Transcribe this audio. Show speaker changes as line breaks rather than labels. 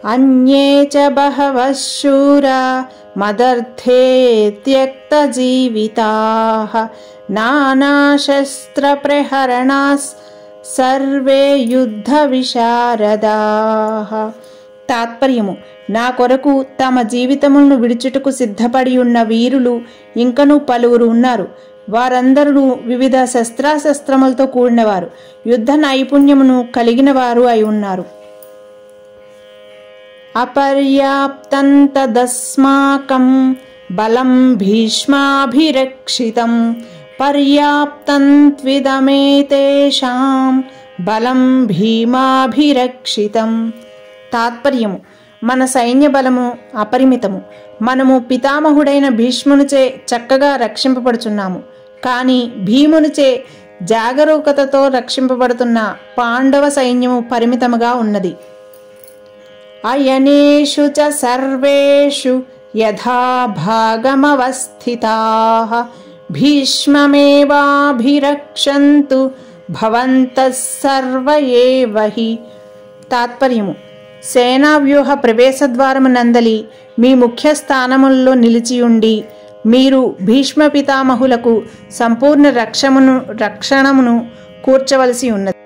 అన్యే చ బహవః శూరా మదర్థే త్యక్తజీవితాః నానాశస్త్రప్రహరణాః సర్వే యుద్ధ విశారదాః. తాత్పర్యము: నా కొరకు తమ జీవితములను విడుచుటకు సిద్ధపడి ఉన్న వీరులు ఇంకనూ పలువురు ఉన్నారు. వారందరూ వివిధ శస్త్రాశస్త్రములతో కూడినవారు, యుద్ధ నైపుణ్యమును కలిగిన వారు అయి ఉన్నారు. అపర్యాప్తం తదస్మాకం బలం భీష్మాభిరక్షితం పర్యాప్తం త్విదమేతేషాం బలం భీమాభిరక్షితం. తాత్పర్యము: మన సైన్య బలము అపరిమితము. మనము పితామహుడైన భీష్మునిచే చక్కగా రక్షింపబడుచున్నాము. కానీ భీమునిచే జాగరూకతతో రక్షింపబడుతున్న పాండవ సైన్యము పరిమితముగా ఉన్నది. అయనేషు చ సర్వేషు యథా భాగమవస్థితాః భీష్మమేవాభిరక్షन्तు భవంతః సర్వ ఏవ హి. తాత్పర్యము: సేనా వ్యూహ ప్రవేశద్వారమునందలి మీ ముఖ్య స్థానములలో నిలిచియుండి మీరు భీష్మ పితామహులకు సంపూర్ణ రక్షణమును కూర్చవలసి ఉన్నది.